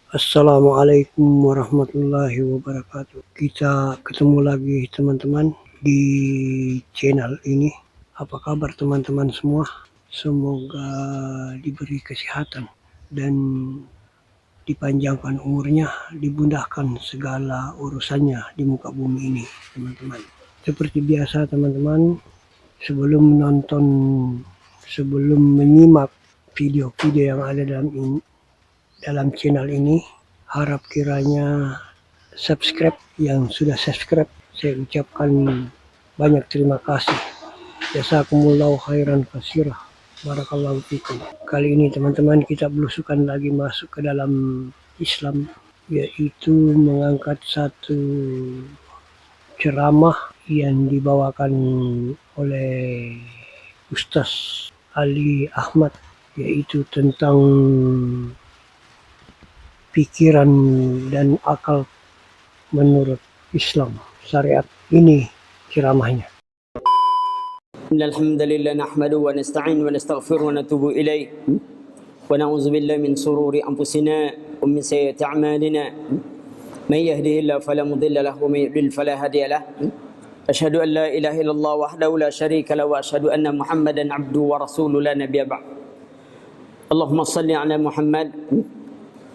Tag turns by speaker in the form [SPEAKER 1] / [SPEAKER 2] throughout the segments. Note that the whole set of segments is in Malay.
[SPEAKER 1] Assalamualaikum warahmatullahi wabarakatuh. Kita ketemu lagi teman-teman di channel ini. Apa kabar teman-teman semua? Semoga diberi kesehatan dan dipanjangkan umurnya, dimudahkan segala urusannya di muka bumi ini, teman-teman. Seperti biasa teman-teman, sebelum menyimak video-video yang ada dalam channel ini, harap kiranya subscribe. Yang sudah subscribe, saya ucapkan banyak terima kasih. Jazakumullahu khairan katsirah. Barakallahu fikum. Kali ini teman-teman, kita belusukan lagi masuk ke dalam Islam, yaitu mengangkat satu ceramah yang dibawakan oleh Ustaz Ali Ahmad, yaitu tentang pikiran dan akal menurut Islam syariat. Ini ceramahnya.
[SPEAKER 2] Innal hamdalillah nahmaduhu wa nasta'in wa nastaghfiruh wa natubu ilaih wa na'udzu billahi min shururi anfusina wa min sayyiati a'malina may yahdihillahu fala mudilla lahu wa may yudlil fala hadiya lahu asyhadu an la ilaha illallah wahdahu la syarika lahu wa asyhadu anna muhammadan 'abduhu wa rasuluhu la nabiyya ba'd. Allahumma shalli 'ala Muhammad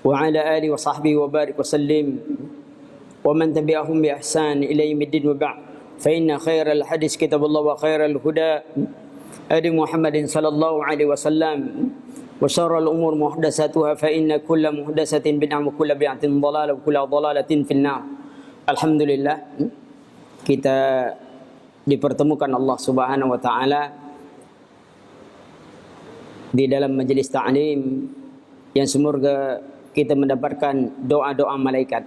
[SPEAKER 2] wa 'ala alihi wa sahbihi wa barik wa sallim wa man tabi'ahum bi ihsan ila yaumiddin wa ba'd. فإن خير الحديث كتاب الله وخير الهدى هدي محمد صلى الله عليه وسلم وشر الأمور محدثاتها فإن كل محدثة بدعة وكل بدعة ضلالة وكل ضلالة في النار. Alhamdulillah, kita dipertemukan Allah Subhanahu wa taala di dalam majelis ta'lim yang semoga kita mendapatkan doa-doa malaikat.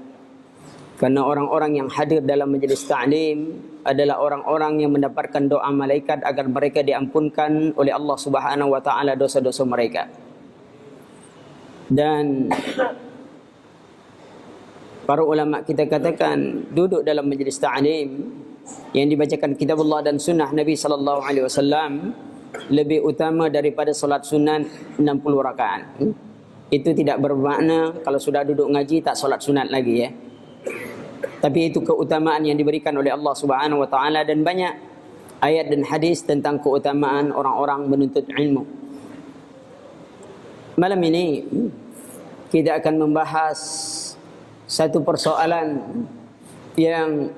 [SPEAKER 2] Karena orang-orang yang hadir dalam majelis ta'lim adalah orang-orang yang mendapatkan doa malaikat agar mereka diampunkan oleh Allah Subhanahu wa taala dosa-dosa mereka. Dan para ulama kita katakan duduk dalam majelis ta'lim yang dibacakan kitab Allah dan sunnah Nabi sallallahu alaihi wasallam lebih utama daripada salat sunat 60 rakaat. Itu tidak bermakna kalau sudah duduk ngaji tak salat sunat lagi ya. Tapi itu keutamaan yang diberikan oleh Allah Subhanahu wa taala, dan banyak ayat dan hadis tentang keutamaan orang-orang menuntut ilmu. Malam ini kita akan membahas satu persoalan yang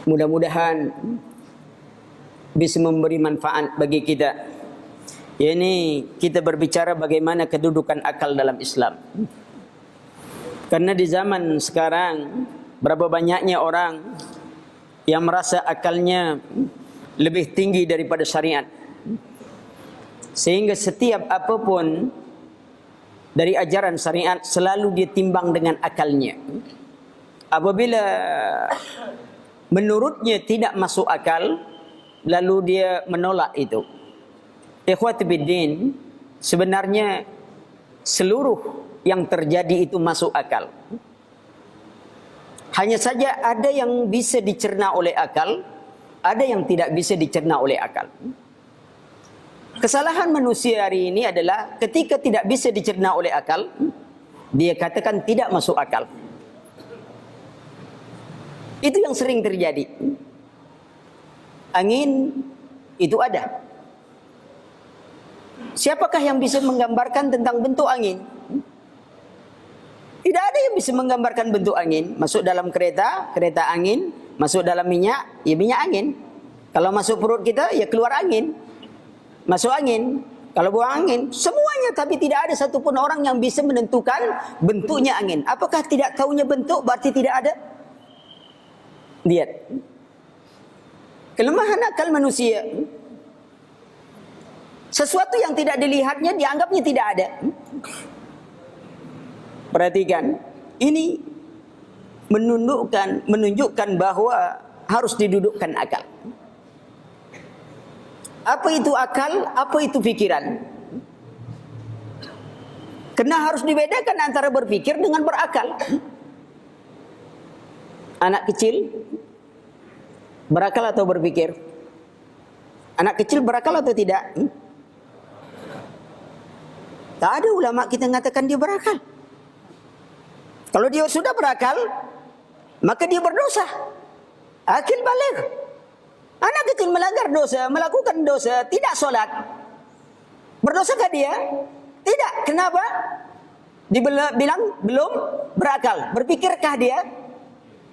[SPEAKER 2] mudah-mudahan bisa memberi manfaat bagi kita. Ini kita berbicara bagaimana kedudukan akal dalam Islam. Karena di zaman sekarang berapa banyaknya orang yang merasa akalnya lebih tinggi daripada syariat. Sehingga setiap apapun dari ajaran syariat selalu dia timbang dengan akalnya. Apabila menurutnya tidak masuk akal, lalu dia menolak itu. Ikhwati biddin, sebenarnya seluruh yang terjadi itu masuk akal. Hanya saja ada yang bisa dicerna oleh akal, ada yang tidak bisa dicerna oleh akal. Kesalahan manusia hari ini adalah ketika tidak bisa dicerna oleh akal, dia katakan tidak masuk akal. Itu yang sering terjadi. Angin itu ada. Siapakah yang bisa menggambarkan tentang bentuk angin? Tidak ada yang bisa menggambarkan bentuk angin. Masuk dalam kereta, kereta angin. Masuk dalam minyak, ya minyak angin. Kalau masuk perut kita, ya keluar angin. Masuk angin. Kalau buang angin, semuanya. Tapi tidak ada satupun orang yang bisa menentukan bentuknya angin. Apakah tidak tahunya bentuk berarti tidak ada? Lihat. Kelemahan akal manusia. Sesuatu yang tidak dilihatnya, dianggapnya tidak ada. Perhatikan, ini menunjukkan bahwa harus didudukkan akal. Apa itu akal? Apa itu pikiran? Karena harus dibedakan antara berpikir dengan berakal. Anak kecil berakal atau berpikir? Anak kecil berakal atau tidak? Tak ada ulama kita mengatakan dia berakal. Kalau dia sudah berakal, maka dia berdosa. Akil baligh. Anak kecil melanggar dosa, melakukan dosa, tidak solat. Berdosakah dia? Tidak. Kenapa? Dibilang belum berakal. Berpikirkah dia?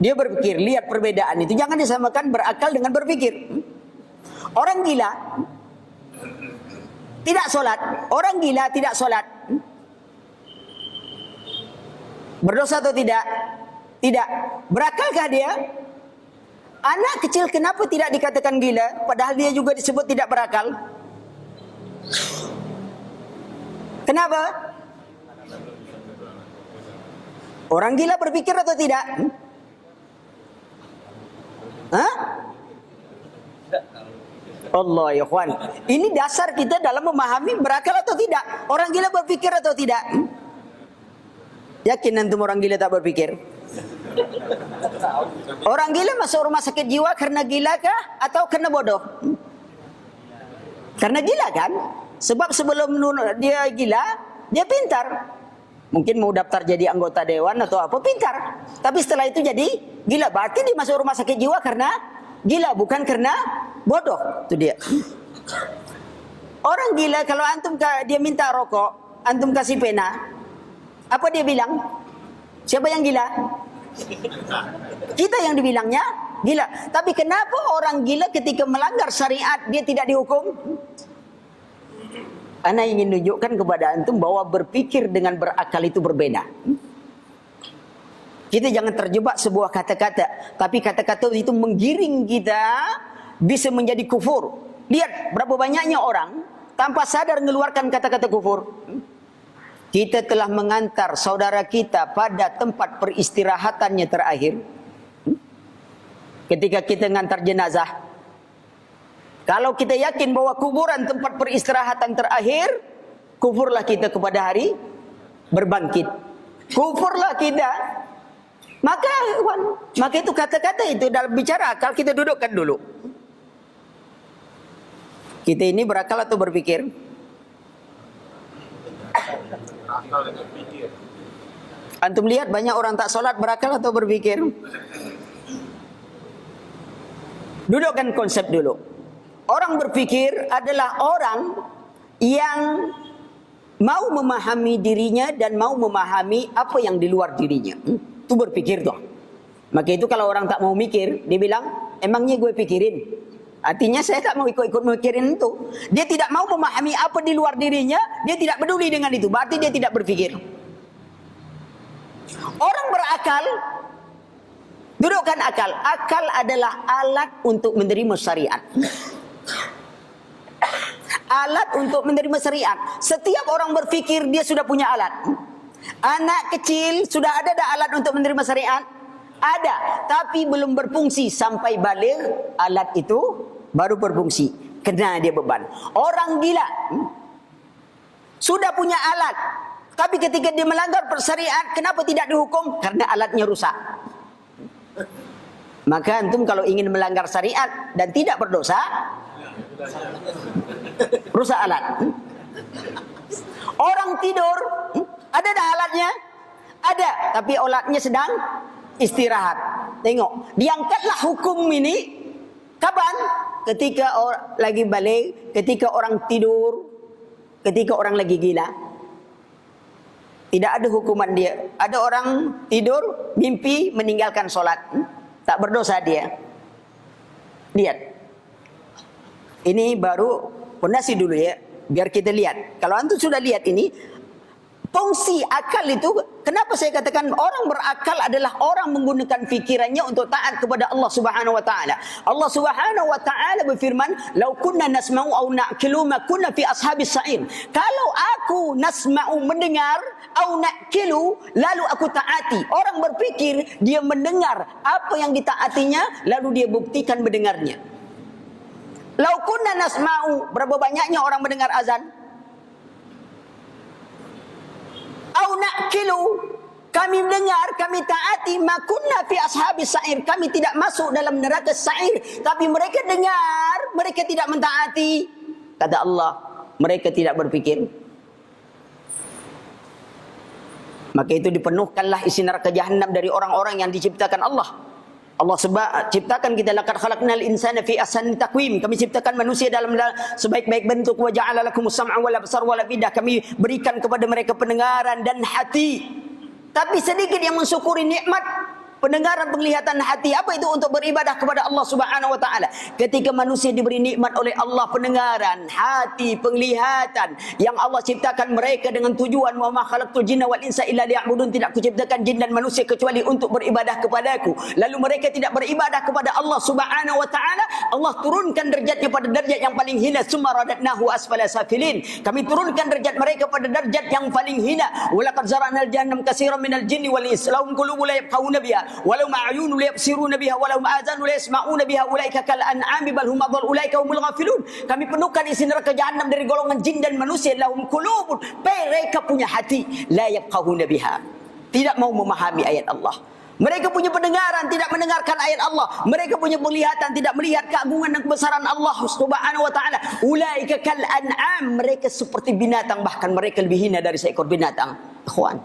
[SPEAKER 2] Dia berpikir. Lihat perbedaan itu. Jangan disamakan berakal dengan berpikir. Orang gila tidak solat. Orang gila tidak solat. Berdosa atau tidak? Tidak. Berakalkah dia? Anak kecil kenapa tidak dikatakan gila? Padahal dia juga disebut tidak berakal. Kenapa? Orang gila berpikir atau tidak? Hah? Allah ya ikhwan. Ini dasar kita dalam memahami berakal atau tidak. Orang gila berpikir atau tidak? Yakin antum orang gila tak berpikir? Orang gila masuk rumah sakit jiwa karena gila kah? Atau karena bodoh? Karena gila kan? Sebab sebelum dia gila, dia pintar. Mungkin mau daftar jadi anggota dewan atau apa, pintar. Tapi setelah itu jadi gila. Berarti dia masuk rumah sakit jiwa karena gila, bukan karena bodoh. Itu dia. Orang gila kalau antum dia minta rokok, antum kasih pena, apa dia bilang? Siapa yang gila? Kita yang dibilangnya gila. Tapi kenapa orang gila ketika melanggar syariat dia tidak dihukum? Ana ingin tunjukkan kepada antum bahwa berpikir dengan berakal itu berbeda. Kita jangan terjebak sebuah kata-kata, tapi kata-kata itu menggiring kita bisa menjadi kufur. Lihat berapa banyaknya orang tanpa sadar mengeluarkan kata-kata kufur. Kita telah mengantar saudara kita pada tempat peristirahatannya terakhir. Ketika kita mengantar jenazah, kalau kita yakin bahwa kuburan tempat peristirahatan terakhir, kufurlah kita kepada hari berbangkit. Kufurlah kita. Maka itu kata-kata itu dalam bicara akal kita dudukkan dulu. Kita ini berakal atau berpikir? Antum lihat banyak orang tak solat berakal atau berpikir? Dudukkan konsep dulu. Orang berpikir adalah orang yang mau memahami dirinya dan mau memahami apa yang di luar dirinya. Itu berpikir tuh. Maka itu kalau orang tak mau mikir, dia bilang, emangnya gue pikirin? Artinya saya tak mau ikut-ikut mikirin itu. Dia tidak mau memahami apa di luar dirinya, dia tidak peduli dengan itu. Berarti dia tidak berpikir. Orang berakal, dudukkan akal. Akal adalah alat untuk menerima syariat. Alat untuk menerima syariat. Setiap orang berpikir dia sudah punya alat. Anak kecil sudah ada alat untuk menerima syariat? Ada, tapi belum berfungsi sampai balik alat itu baru berfungsi. Kena dia beban. Orang gila sudah punya alat, tapi ketika dia melanggar syariat, kenapa tidak dihukum? Karena alatnya rusak. Maka antum kalau ingin melanggar syariat dan tidak berdosa, rusak alat. Orang tidur, ada dah alatnya? Ada, tapi alatnya sedang istirahat. Tengok, diangkatlah hukum ini kapan? Ketika orang lagi balik, ketika orang tidur, ketika orang lagi gila. Tidak ada hukuman dia. Ada orang tidur, mimpi meninggalkan solat, tak berdosa dia. Lihat, ini baru pondasi dulu ya, biar kita lihat. Kalau antum sudah lihat ini, fungsi akal itu, kenapa saya katakan orang berakal adalah orang menggunakan fikirannya untuk taat kepada Allah Subhanahu wa taala. Allah Subhanahu wa taala berfirman, "Lau kunna nasma'u aw na'qilu ma kunna fi ashabis sa'ir." Kalau aku nasma'u mendengar, au na'qilu lalu aku taati. Orang berpikir dia mendengar apa yang ditaatinya lalu dia buktikan mendengarnya. Lau kunna nasma'u, berapa banyaknya orang mendengar azan? Au na'kilu, kami mendengar, kami taati, makunna fi ashabis sa'ir, kami tidak masuk dalam neraka sa'ir, tapi mereka dengar, mereka tidak mentaati. Kata Allah, mereka tidak berpikir. Maka itu dipenuhkanlah isi neraka jahanam dari orang-orang yang diciptakan Allah. Allah ciptakan kita, laqad khalaqnal insana fi ahsani taqwim. Kami ciptakan manusia dalam sebaik-baik bentuk. Wa ja'ala lakumus sam'a wal absar wal afidah. Kami berikan kepada mereka pendengaran dan hati. Tapi sedikit yang mensyukuri nikmat pendengaran, penglihatan, hati. Apa itu? Untuk beribadah kepada Allah Subhanahu wa taala. Ketika manusia diberi nikmat oleh Allah pendengaran, hati, penglihatan yang Allah ciptakan mereka dengan tujuan, wa ma khalaqtul jinna wal insa illa liya'budun, tidak kuciptakan jin dan manusia kecuali untuk beribadah kepadaku. Lalu mereka tidak beribadah kepada Allah Subhanahu wa taala, Allah turunkan derajatnya pada derajat yang paling hina. Summa radadnahu asfala safilin. Kami turunkan derajat mereka pada derajat yang paling hina. Wa laqad zara'nal jahannam katsiran minal jinni wal ins lahum qulubun la yafqahuna biha walau ma'ayunu liyabsiruna biha walau ma'azanu liyasma'una biha ulaika kal an'ami bal hum adall ulaika humul ghafilun. Kami penuhkan isi neraka jahanam dari golongan jin dan manusia. Lahum qulubun, mereka punya hati, la yafqahuna biha, tidak mau memahami ayat Allah. Mereka punya pendengaran, tidak mendengarkan ayat Allah. Mereka punya penglihatan, tidak melihat keagungan dan kebesaran Allah Subhanahu wa taala. Ulaika kal an'am, mereka seperti binatang, bahkan mereka lebih hina dari seekor binatang. Ikhwan,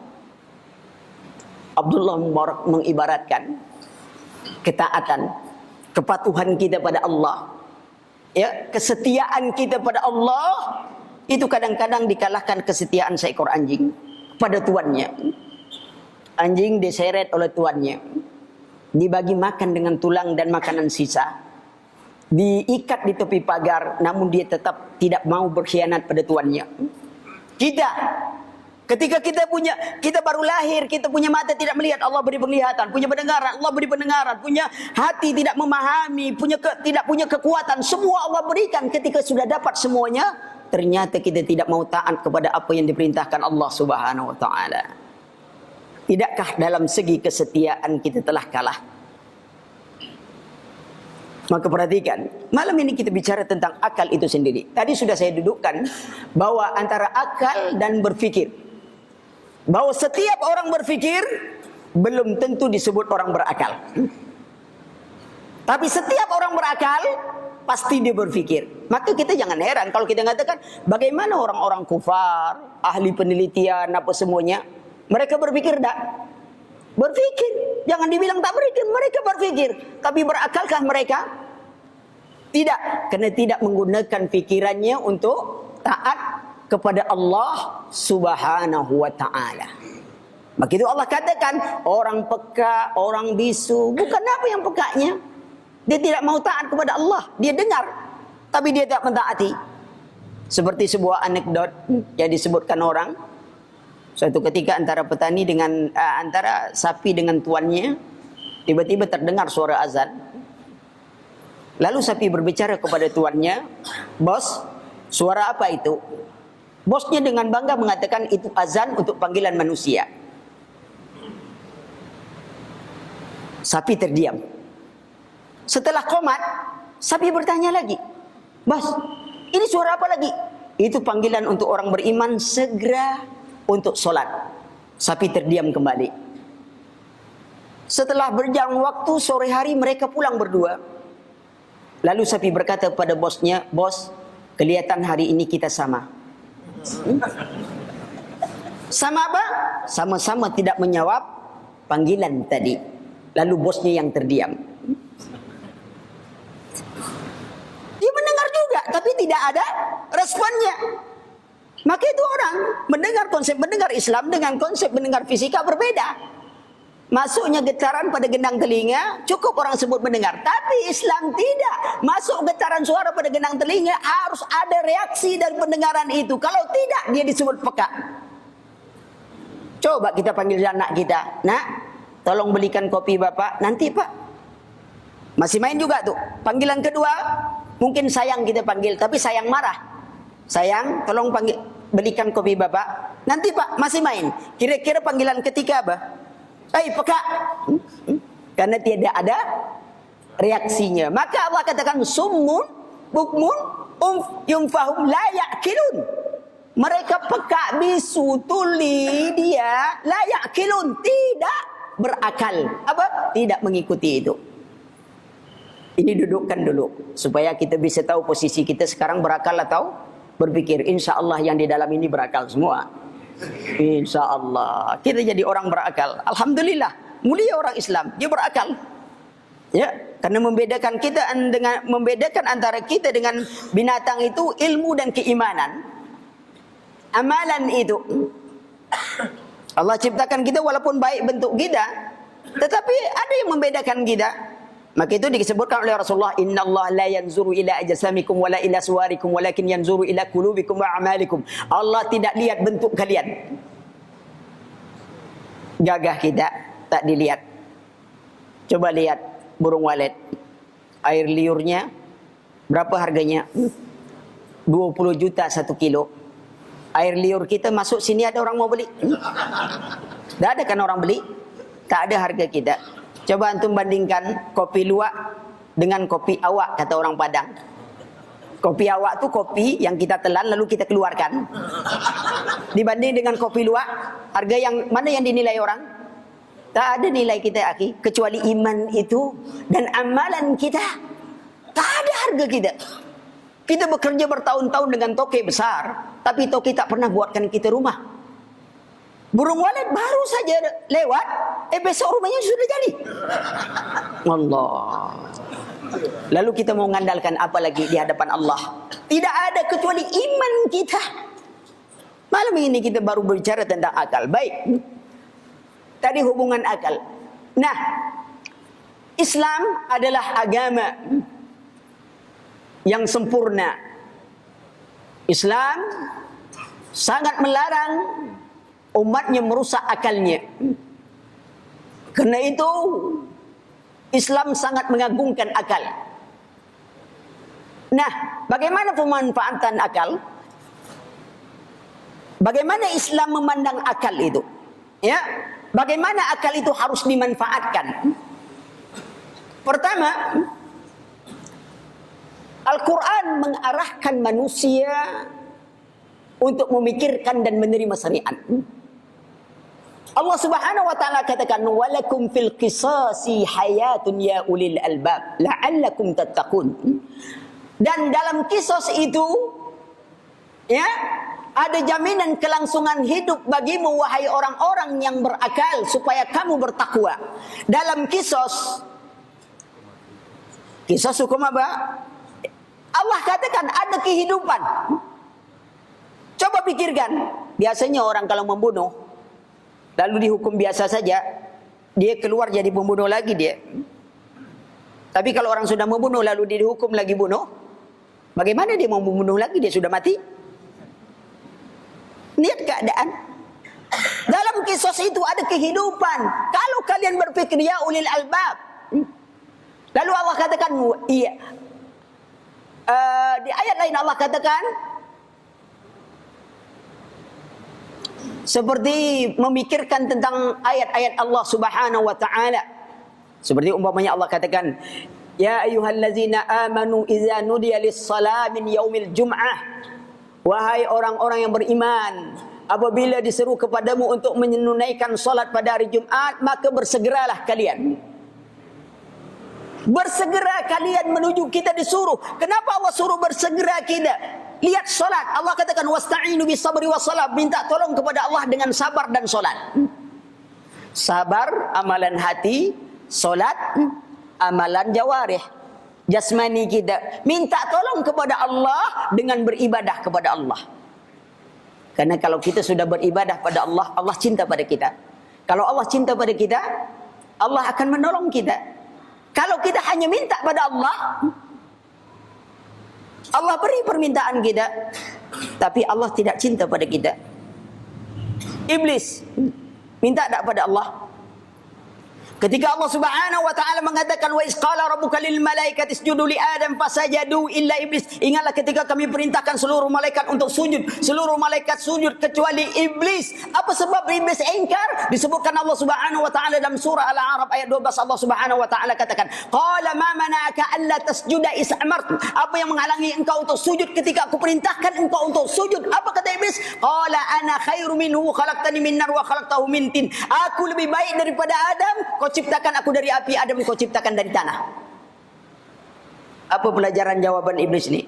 [SPEAKER 2] Abdullah Mubarak mengibaratkan ketaatan, kepatuhan kita pada Allah, ya, kesetiaan kita pada Allah itu kadang-kadang dikalahkan kesetiaan seekor anjing pada tuannya. Anjing diseret oleh tuannya, dibagi makan dengan tulang dan makanan sisa, diikat di tepi pagar, namun dia tetap tidak mau berkhianat pada tuannya. Ketika kita baru lahir, kita punya mata tidak melihat, Allah beri penglihatan, punya pendengaran, Allah beri pendengaran, punya hati tidak memahami, tidak punya kekuatan, semua Allah berikan. Ketika sudah dapat semuanya, ternyata kita tidak mau taat kepada apa yang diperintahkan Allah Subhanahu wa taala. Tidakkah dalam segi kesetiaan kita telah kalah? Maka perhatikan, malam ini kita bicara tentang akal itu sendiri. Tadi sudah saya dudukkan bahwa antara akal dan berfikir, bahwa setiap orang berfikir belum tentu disebut orang berakal. Tapi setiap orang berakal pasti dia berfikir. Maka kita jangan heran kalau kita katakan bagaimana orang-orang kufar, ahli penelitian apa semuanya, mereka berfikir tak? Berfikir. Jangan dibilang tak berfikir, mereka berfikir. Tapi berakalkah mereka? Tidak, karena tidak menggunakan pikirannya untuk taat kepada Allah Subhanahu wa taala. Maka itu Allah katakan orang peka, orang bisu, bukan apa yang pekanya. Dia tidak mau taat kepada Allah, dia dengar tapi dia tidak mentaati. Seperti sebuah anekdot yang disebutkan orang, suatu ketika antara petani dengan antara sapi dengan tuannya, tiba-tiba terdengar suara azan. Lalu sapi berbicara kepada tuannya, "Bos, suara apa itu?" Bosnya dengan bangga mengatakan itu azan untuk panggilan manusia. Sapi terdiam. Setelah qomat, sapi bertanya lagi, "Bos, ini suara apa lagi?" "Itu panggilan untuk orang beriman segera untuk sholat." Sapi terdiam kembali. Setelah berjalan waktu, sore hari mereka pulang berdua. Lalu sapi berkata kepada bosnya, "Bos, kelihatan hari ini kita sama." Sama apa? Sama-sama tidak menjawab panggilan tadi. Lalu bosnya yang terdiam. Dia mendengar juga, tapi tidak ada responnya. Maka itu orang mendengar Islam dengan konsep mendengar fisika berbeda. Masuknya getaran pada gendang telinga, cukup orang sebut mendengar. Tapi Islam tidak. Masuk getaran suara pada gendang telinga, harus ada reaksi dari pendengaran itu. Kalau tidak, dia disebut peka. Coba kita panggil anak kita, "Nak, tolong belikan kopi Bapak." "Nanti Pak." Masih main juga tuh. Panggilan kedua, mungkin sayang kita panggil, tapi sayang marah. "Sayang, tolong belikan kopi Bapak." "Nanti Pak." Masih main. Kira-kira panggilan ketiga apa? Peka. Karena tidak ada reaksinya. Maka Allah katakan summun bukmun yumfahum la ya'kilun. Mereka peka, bisu, tuli, dia la ya'kilun, tidak berakal. Apa? Tidak mengikuti itu. Ini dudukkan dulu supaya kita bisa tahu posisi kita sekarang berakal atau berpikir. Insya Allah yang di dalam ini berakal semua. InsyaAllah kita jadi orang berakal. Alhamdulillah, mulia orang Islam, dia berakal. Ya, karena membedakan antara kita dengan binatang itu ilmu dan keimanan. Amalan itu Allah ciptakan kita walaupun baik bentuk kita, tetapi ada yang membedakan kita. Maka itu disebutkan oleh Rasulullah, innallaha la yanzuru ila ajsamikum wala ila suwarikum walakin yanzuru ila qulubikum wa a'malikum. Allah tidak lihat bentuk kalian. Gagah kita tak dilihat. Coba lihat burung walet. Air liurnya berapa harganya? 20 juta 1 kilo. Air liur kita masuk sini ada orang mau beli? Tak ada kan orang beli? Tak ada harga kita. Coba antum bandingkan kopi luwak dengan kopi awak, kata orang Padang. Kopi awak tu kopi yang kita telan lalu kita keluarkan. Dibanding dengan kopi luwak, harga yang mana yang dinilai orang? Tak ada nilai kita, akhi, kecuali iman itu dan amalan kita. Tak ada harga kita. Kita bekerja bertahun-tahun dengan toke besar, tapi toke tak pernah buatkan kita rumah. Burung walet baru saja lewat, besok rumahnya sudah jadi. Allah. Lalu kita mau mengandalkan apa lagi di hadapan Allah? Tidak ada kecuali iman kita. Malam ini kita baru berbicara tentang akal. Baik. Tadi hubungan akal. Nah, Islam adalah agama yang sempurna. Islam sangat melarang umatnya merusak akalnya. Karena itu Islam sangat mengagungkan akal. Nah, bagaimana pemanfaatan akal? Bagaimana Islam memandang akal itu? Ya, bagaimana akal itu harus dimanfaatkan? Pertama, Al-Quran mengarahkan manusia untuk memikirkan dan menerima syariat. Allah Subhanahu wa taala katakan, walakum fil qisasi hayatun ya ulil albab la'allakum tattaqun. Dan dalam kisos itu ya, ada jaminan kelangsungan hidup bagimu wahai orang-orang yang berakal supaya kamu bertakwa. Dalam kisos hukum apa? Allah katakan ada kehidupan. Coba pikirkan, biasanya orang kalau membunuh lalu dihukum biasa saja, dia keluar jadi pembunuh lagi dia. Tapi kalau orang sudah membunuh lalu dia dihukum lagi bunuh, bagaimana dia mau membunuh lagi? Dia sudah mati. Lihat keadaan. Dalam kisah itu ada kehidupan. Kalau kalian berpikir ya ulil albab. Lalu Allah katakan, iya. Di ayat lain Allah katakan, seperti memikirkan tentang ayat-ayat Allah Subhanahu wa taala. Seperti umpamanya Allah katakan, ya ayyuhallazina amanu idza nudiya lis-shalah min yaumil jum'ah. Wahai orang-orang yang beriman, apabila diseru kepadamu untuk menunaikan salat pada hari Jumat, maka bersegeralah kalian. Bersegera kalian menuju, kita disuruh. Kenapa Allah suruh bersegera kita? Lihat solat. Allah katakan wasta'inu bis sabri was salat. Minta tolong kepada Allah dengan sabar dan solat. Sabar amalan hati, solat amalan jawarih, jasmani kita. Minta tolong kepada Allah dengan beribadah kepada Allah. Karena kalau kita sudah beribadah pada Allah, Allah cinta pada kita. Kalau Allah cinta pada kita, Allah akan menolong kita. Kalau kita hanya minta pada Allah, Allah beri permintaan kita, tapi Allah tidak cinta pada kita. Iblis minta tak pada Allah? Ketika Allah Subhanahu wa taala mengatakan wa isqala rabbuka lil malaikati isjudu li adam fasajadu illa iblis. Ingatlah ketika kami perintahkan seluruh malaikat untuk sujud, seluruh malaikat sujud kecuali iblis. Apa sebab iblis ingkar? Disebutkan Allah Subhanahu wa taala dalam surah Al-A'raf ayat 12. Allah Subhanahu wa taala katakan, qala ma mana'aka alla tasjuda is amartu. Apa yang menghalangi engkau untuk sujud ketika aku perintahkan engkau untuk sujud? Apa kata iblis? Qala ana khairu minhu khalaqtani min nar wa khalaqtahu min tin. Aku lebih baik daripada Adam, kau ciptakan aku dari api, Adam kau ciptakan dari tanah. Apa pelajaran jawaban iblis ini?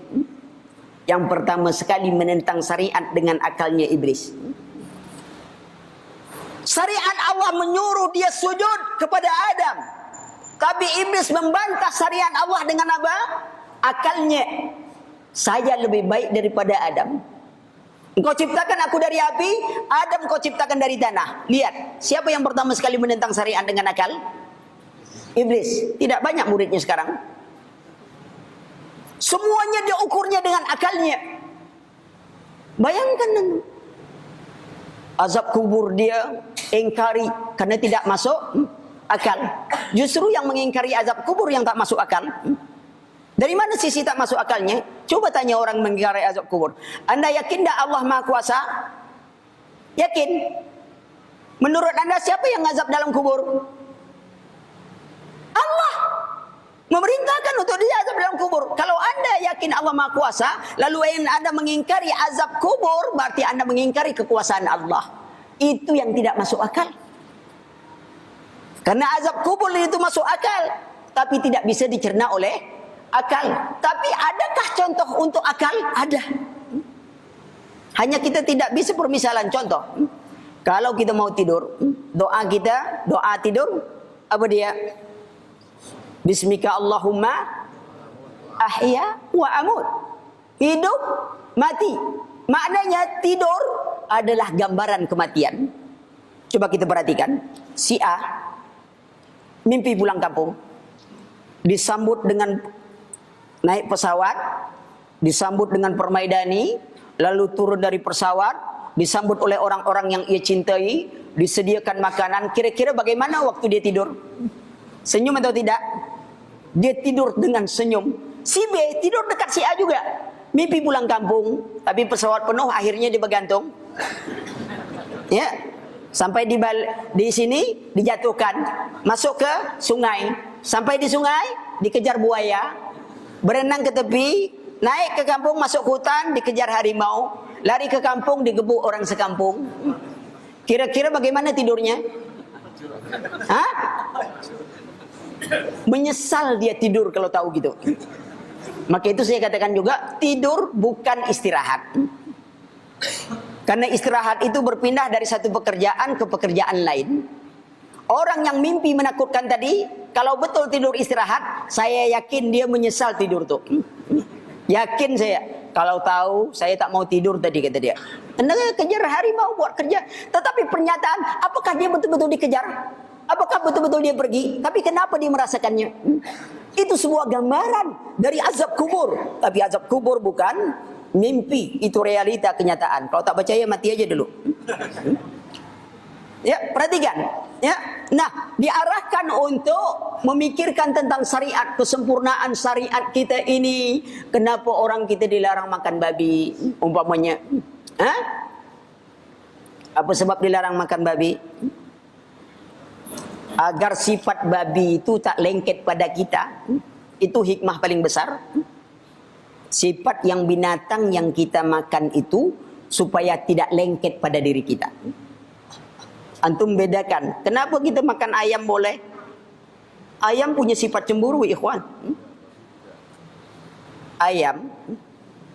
[SPEAKER 2] Yang pertama sekali menentang syariat dengan akalnya iblis. Syariat Allah menyuruh dia sujud kepada Adam. Tapi iblis membantah syariat Allah dengan apa? Akalnya. Saya lebih baik daripada Adam. Engkau ciptakan aku dari api, Adam kau ciptakan dari tanah. Lihat, siapa yang pertama sekali menentang syariat dengan akal? Iblis. Tidak banyak muridnya sekarang. Semuanya dia ukurnya dengan akalnya. Bayangkan, azab kubur dia ingkari karena tidak masuk akal. Justru yang mengingkari azab kubur yang tak masuk akal. Dari mana sisi tak masuk akalnya? Coba tanya orang mengingkari azab kubur. Anda yakin tak Allah Maha Kuasa? Yakin? Menurut anda siapa yang azab dalam kubur? Allah memerintahkan untuk dia azab dalam kubur. Kalau anda yakin Allah Maha Kuasa, lalu anda mengingkari azab kubur, berarti anda mengingkari kekuasaan Allah. Itu yang tidak masuk akal. Karena azab kubur itu masuk akal, tapi tidak bisa dicerna oleh akal. Tapi adakah contoh untuk akal? Ada. Hanya kita tidak bisa permisalan. Contoh, kalau kita mau tidur, doa kita, doa tidur, apa dia? Bismika Allahumma ahya wa amut. Hidup, mati. Maknanya tidur adalah gambaran kematian. Coba kita perhatikan. Si A mimpi pulang kampung. Disambut dengan naik pesawat. Disambut dengan permaidani. Lalu turun dari pesawat. Disambut oleh orang-orang yang ia cintai. Disediakan makanan. Kira-kira bagaimana waktu dia tidur? Senyum atau tidak? Dia tidur dengan senyum. Si B tidur dekat si A juga. Mimpi pulang kampung, tapi pesawat penuh, akhirnya dia bergantung. Ya, sampai di sini dijatuhkan, masuk ke sungai. Sampai di sungai dikejar buaya, berenang ke tepi, naik ke kampung, masuk hutan, dikejar harimau, lari ke kampung, digebuk orang sekampung. Kira-kira bagaimana tidurnya? Hah? Menyesal dia tidur kalau tahu gitu. Maka itu saya katakan juga, tidur bukan istirahat. Karena istirahat itu berpindah dari satu pekerjaan ke pekerjaan lain. Orang yang mimpi menakutkan tadi, kalau betul tidur istirahat, saya yakin dia menyesal tidur tuh. Yakin saya. Kalau tahu saya tak mau tidur tadi, kata dia. Anda kejar harimau buat kerja. Tetapi pernyataan, apakah dia betul-betul dikejar? Apakah betul-betul dia pergi? Tapi kenapa dia merasakannya? Itu sebuah gambaran dari azab kubur. Tapi azab kubur bukan mimpi. Itu realita, kenyataan. Kalau tak percaya, mati aja dulu. Ya, perhatikan. Ya, nah, diarahkan untuk memikirkan tentang syariat, kesempurnaan syariat kita ini. Kenapa orang kita dilarang makan babi, umpamanya? Hah? Apa sebab dilarang makan babi? Agar sifat babi itu tak lengket pada kita. Itu hikmah paling besar. Sifat yang binatang yang kita makan itu supaya tidak lengket pada diri kita. Antum bedakan. Kenapa kita makan ayam boleh? Ayam punya sifat cemburu, ikhwan. Ayam,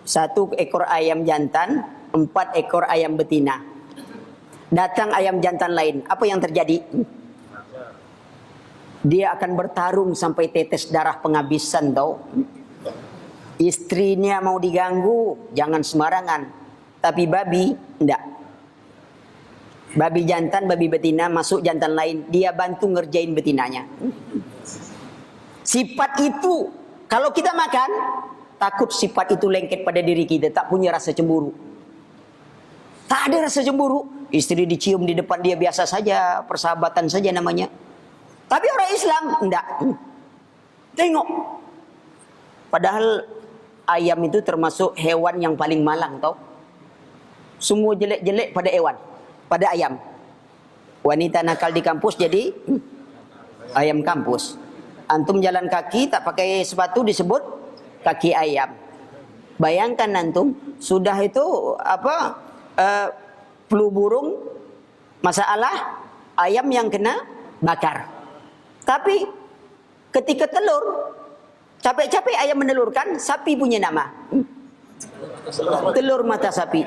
[SPEAKER 2] 1 ekor ayam jantan, 4 ekor ayam betina. Datang ayam jantan lain. Apa yang terjadi? Dia akan bertarung sampai tetes darah penghabisan, tau. Istrinya mau diganggu, jangan sembarangan. Tapi babi, enggak. Babi jantan, babi betina, masuk jantan lain, dia bantu ngerjain betinanya. Sifat itu, kalau kita makan, takut sifat itu lengket pada diri kita, tak punya rasa cemburu. Tak ada rasa cemburu. Istri dicium di depan dia biasa saja, persahabatan saja namanya. Tapi orang Islam enggak. Tengok. Padahal ayam itu termasuk hewan yang paling malang, tau. Semua jelek-jelek pada hewan, pada ayam. Wanita nakal di kampus jadi ayam kampus. Antum jalan kaki tak pakai sepatu disebut kaki ayam. Bayangkan antum, sudah itu flu burung, masalah ayam yang kena bakar. Tapi ketika telur, capek-capek ayam menelurkan, sapi punya nama. Telur mata sapi.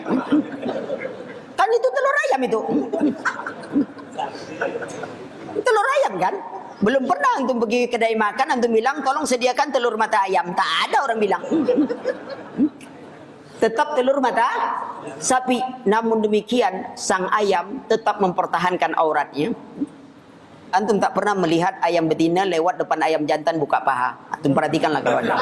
[SPEAKER 2] Kan itu telur ayam itu. kan? Belum pernah antum pergi kedai makan, antum bilang tolong sediakan telur mata ayam. Tak ada orang bilang. Tetap telur mata sapi. Namun demikian sang ayam tetap mempertahankan auratnya. Antum tak pernah melihat ayam betina lewat depan ayam jantan buka paha. Antum perhatikanlah kalau ada.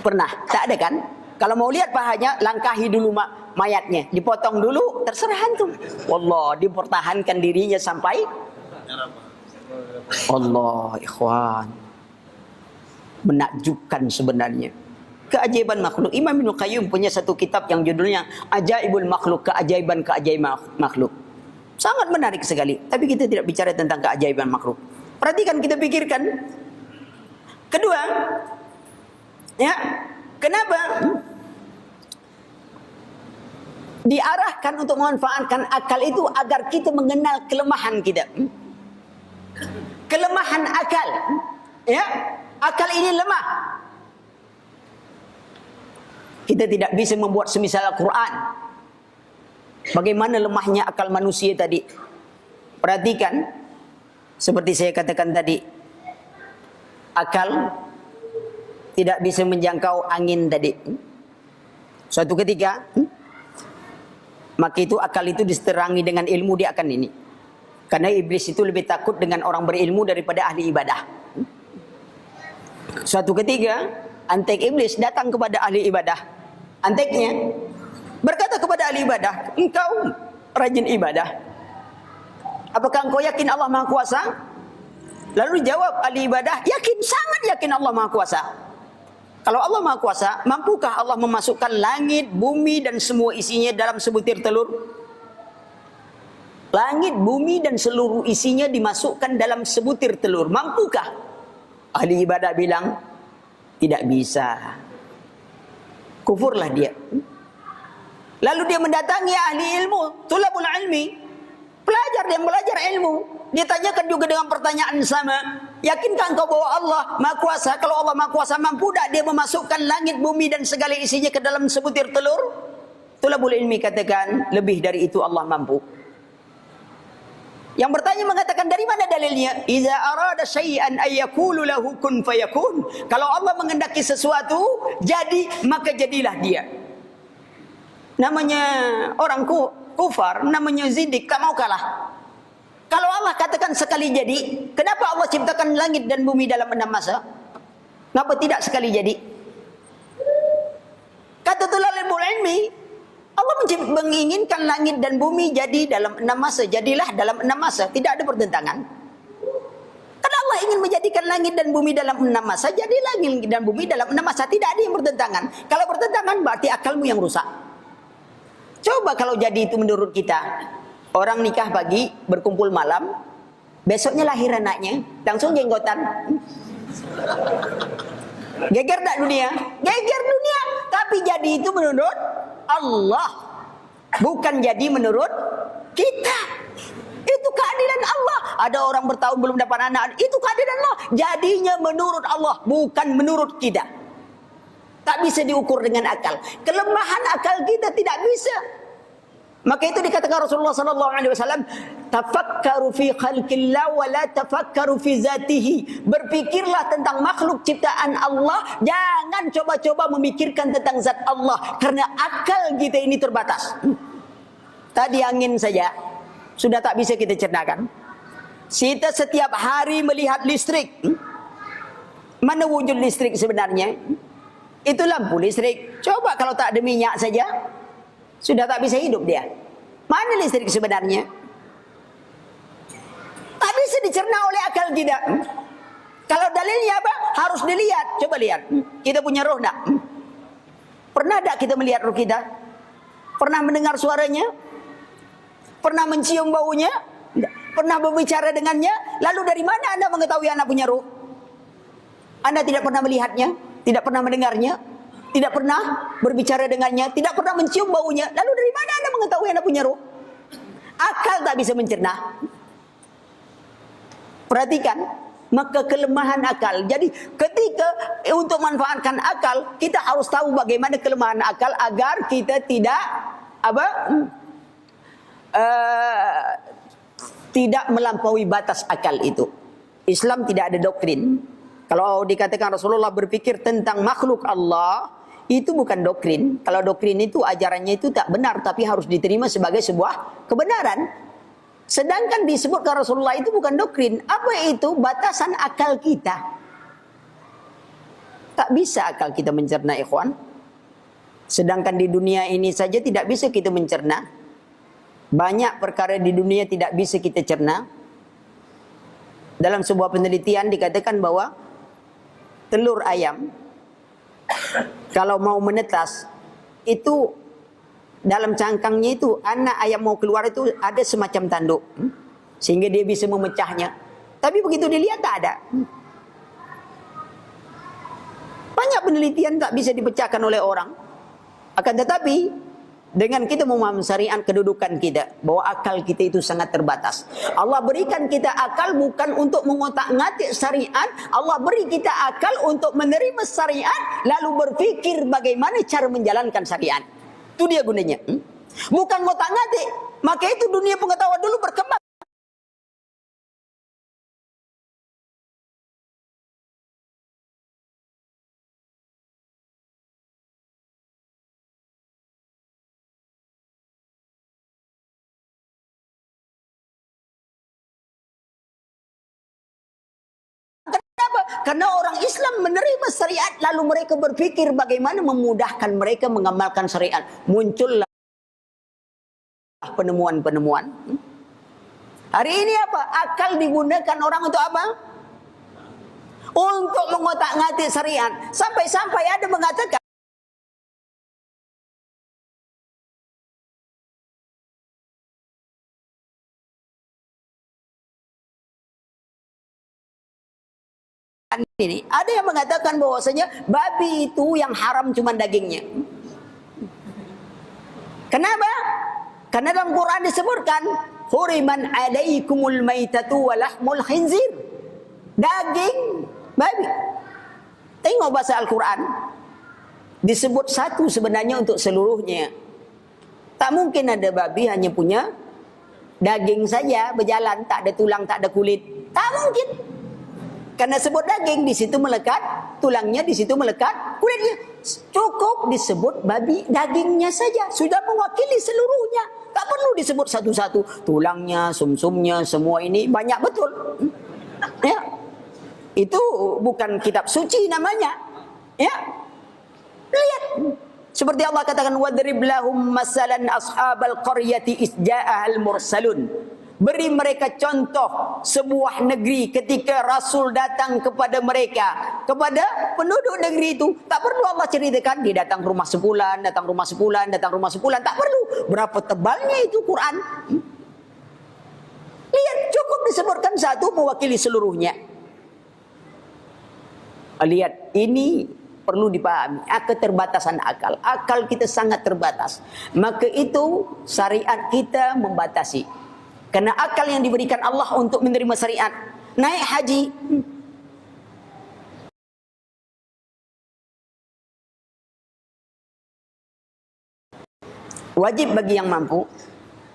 [SPEAKER 2] Pernah? Tak ada kan? Kalau mau lihat pahanya, langkahi dulu mayatnya, dipotong dulu, terserah antum. Wallah, dipertahankan dirinya sampai Allah, ikhwan. Menakjubkan sebenarnya. Keajaiban makhluk. Imam Ibn Qayyim punya satu kitab yang judulnya Ajaibul Makhluk, keajaiban makhluk. Sangat menarik sekali. Tapi kita tidak bicara tentang keajaiban makhluk. Perhatikan, kita pikirkan. Kedua, ya, kenapa diarahkan untuk memanfaatkan akal itu agar kita mengenal kelemahan kita. Kelemahan akal, ya, akal ini lemah. Kita tidak bisa membuat semisal Al-Quran. Bagaimana lemahnya akal manusia tadi? Perhatikan, seperti saya katakan tadi, akal tidak bisa menjangkau angin tadi. Suatu ketika, maka itu akal itu diseterangi dengan ilmu, dia akan ini. Karena iblis itu lebih takut dengan orang berilmu daripada ahli ibadah. Suatu ketika, antek iblis datang kepada ahli ibadah. Anteknya berkata kepada ahli ibadah, engkau rajin ibadah. Apakah engkau yakin Allah Maha Kuasa? Lalu jawab ahli ibadah, yakin, sangat yakin Allah Maha Kuasa. Kalau Allah Maha Kuasa, mampukah Allah memasukkan langit, bumi dan semua isinya dalam sebutir telur? Langit, bumi dan seluruh isinya dimasukkan dalam sebutir telur. Mampukah? Ahli ibadah bilang, tidak bisa. Kufurlah dia. Lalu dia mendatangi ahli ilmu, tulabul ilmi, pelajar yang belajar ilmu. Dia tanyakan juga dengan pertanyaan sama. Yakinkah engkau bahwa Allah Maha Kuasa? Kalau Allah Maha Kuasa, mampu tak dia memasukkan langit, bumi dan segala isinya ke dalam sebutir telur? Tulabul ilmi katakan, lebih dari itu Allah mampu. Yang bertanya mengatakan, dari mana dalilnya? Iza arada syai'an ayyakulu lahu kun fayakun. Kalau Allah mengendaki sesuatu, jadi, maka jadilah dia. Namanya orang kufar, namanya zindik, tak mau kalah. Kalau Allah katakan sekali jadi, kenapa Allah ciptakan langit dan bumi dalam 6 masa? Kenapa tidak sekali jadi? Kata tulabul ilmi, Allah menginginkan langit dan bumi jadi dalam 6 masa. Jadilah dalam 6 masa. Tidak ada pertentangan. Karena Allah ingin menjadikan langit dan bumi dalam 6 masa, jadi langit dan bumi dalam 6 masa. Tidak ada yang bertentangan. Kalau bertentangan berarti akalmu yang rusak. Coba kalau jadi itu menurut kita. Orang nikah pagi, berkumpul malam, besoknya lahir anaknya, langsung jenggotan. Geger tak dunia? Geger dunia. Tapi jadi itu menurut Allah, bukan jadi menurut kita. Itu keadilan Allah. Ada orang bertahun belum dapat anak, itu keadilan Allah. Jadinya menurut Allah, bukan menurut kita. Tak bisa diukur dengan akal. Kelemahan akal kita tidak bisa. Maka itu dikatakan Rasulullah SAW, tafakkaru fi khalqillah wa la tafakkaru fi zatihi. Berpikirlah tentang makhluk ciptaan Allah, jangan coba-coba memikirkan tentang zat Allah, karena akal kita ini terbatas. Tadi angin saja sudah tak bisa kita cernakan. Kita setiap hari melihat listrik. Mana wujud listrik sebenarnya? Itu lampu listrik. Coba kalau tak ada minyak saja, sudah tak bisa hidup dia. Mana listrik sebenarnya? Tak bisa dicerna oleh akal kita. Kalau dalilnya apa? Harus dilihat. Coba lihat. Kita punya roh tak? Pernah tak kita melihat roh kita? Pernah mendengar suaranya? Pernah mencium baunya? Pernah berbicara dengannya? Lalu dari mana Anda mengetahui Anda punya roh? Anda tidak pernah melihatnya? Tidak pernah mendengarnya? Tidak pernah berbicara dengannya, tidak pernah mencium baunya. Lalu dari mana Anda mengetahui Anda punya roh? Akal tak bisa mencerna. Perhatikan, maka kelemahan akal. Jadi ketika untuk manfaatkan akal, kita harus tahu bagaimana kelemahan akal agar kita tidak tidak melampaui batas akal itu. Islam tidak ada doktrin. Kalau dikatakan Rasulullah berpikir tentang makhluk Allah, itu bukan doktrin. Kalau doktrin itu ajarannya itu tak benar, tapi harus diterima sebagai sebuah kebenaran. Sedangkan disebutkan Rasulullah itu bukan doktrin. Apa itu? Batasan akal kita. Tak bisa akal kita mencerna, ikhwan. Sedangkan di dunia ini saja tidak bisa kita mencerna. Banyak perkara di dunia tidak bisa kita cerna. Dalam sebuah penelitian dikatakan bahwa telur ayam kalau mau menetas itu dalam cangkangnya itu anak ayam mau keluar itu ada semacam tanduk sehingga dia bisa memecahnya. Tapi begitu dilihat tak ada. Banyak penelitian tak bisa dipecahkan oleh orang. Akan tetapi dengan kita memahami syariat kedudukan kita bahwa akal kita itu sangat terbatas. Allah berikan kita akal bukan untuk mengotak-ngatik syariat. Allah beri kita akal untuk menerima syariat lalu berfikir bagaimana cara menjalankan syariat. Itu dia gunanya. Bukan ngotak-ngatik. Maka itu dunia pengetahuan dulu berkembang. Karena orang Islam menerima syariat lalu mereka berpikir bagaimana memudahkan mereka mengamalkan syariat. Muncullah penemuan-penemuan. Hari ini apa? Akal digunakan orang untuk apa? Untuk mengotak-ngatik syariat. Sampai-sampai ada mengatakan ini, ada yang mengatakan bahwasanya babi itu yang haram cuma dagingnya. Kenapa? Karena dalam Quran disebutkan huriman alaikumul maitatu wa lahmul khinzir. Daging babi. Tengok bahasa Al-Quran. Disebut satu sebenarnya untuk seluruhnya. Tak mungkin ada babi hanya punya daging saja berjalan, tak ada tulang, tak ada kulit. Tak mungkin. Karena sebut daging, di situ melekat tulangnya, di situ melekat kulitnya. Cukup disebut babi dagingnya saja, sudah mewakili seluruhnya. Tak perlu disebut satu-satu. Tulangnya, sumsumnya, semua ini banyak betul. Ya, itu bukan kitab suci namanya. Ya, lihat. Seperti Allah katakan, wadrib lahum masalan ashabal qaryati isja'ahal mursalun. Beri mereka contoh sebuah negeri ketika Rasul datang kepada mereka, kepada penduduk negeri itu. Tak perlu Allah ceritakan dia datang rumah sebulan, datang rumah sebulan, datang rumah sebulan. Tak perlu. Berapa tebalnya itu Quran? Lihat, cukup disebutkan satu mewakili seluruhnya. Lihat, ini perlu dipahami. Keterbatasan akal. Akal kita sangat terbatas. Maka itu syariat kita membatasi. Karena akal yang diberikan Allah untuk menerima syariat. Naik haji. Wajib bagi yang mampu.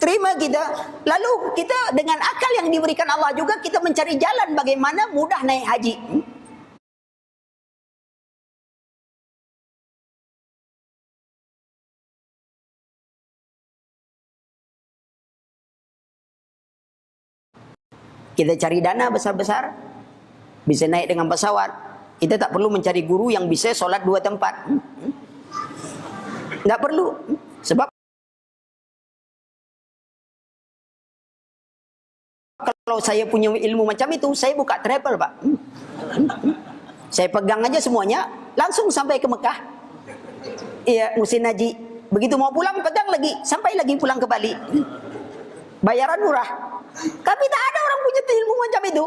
[SPEAKER 2] Terima kita. Lalu kita dengan akal yang diberikan Allah juga kita mencari jalan bagaimana mudah naik haji. Kita cari dana besar-besar, bisa naik dengan pesawat. Kita tak perlu mencari guru yang bisa solat 2 tempat. Tak perlu. Sebab kalau saya punya ilmu macam itu, saya buka travel, Pak. Saya pegang aja semuanya, langsung sampai ke Mekah. Iya, musim haji. Begitu mau pulang, pegang lagi, sampai lagi pulang ke Bali. Bayaran murah. Tapi tak ada orang punya ilmu macam itu.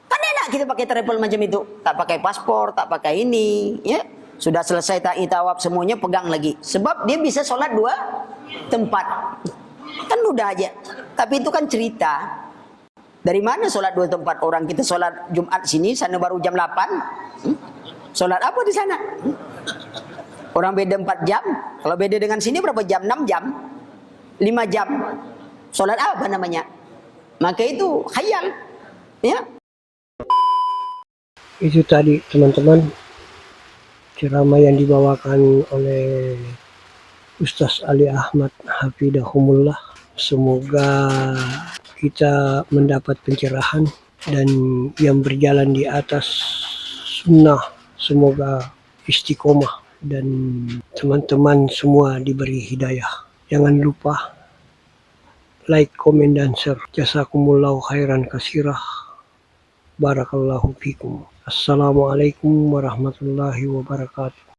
[SPEAKER 2] Kan enak kita pakai travel macam itu. Tak pakai paspor, tak pakai ini. Ya, sudah selesai ta'i tawaf semuanya pegang lagi. Sebab dia bisa sholat 2 tempat. Kan mudah aja. Tapi itu kan cerita. Dari mana sholat dua tempat? Orang kita sholat Jumat sini, sana baru jam 8. Sholat apa di sana? Orang beda 4 jam. Kalau beda dengan sini berapa jam? 6 jam? 5 jam? Sholat apa namanya? Maka itu khayal. Ya.
[SPEAKER 1] Itu tadi teman-teman ceramah yang dibawakan oleh Ustaz Ali Ahmad Hafidahumullah. Semoga kita mendapat pencerahan dan yang berjalan di atas sunnah semoga istiqomah dan teman-teman semua diberi hidayah. Jangan lupa like, komen, dan share. Jazakumullahu khairan katsirah. Barakallahu fikum. Assalamualaikum warahmatullahi wabarakatuh.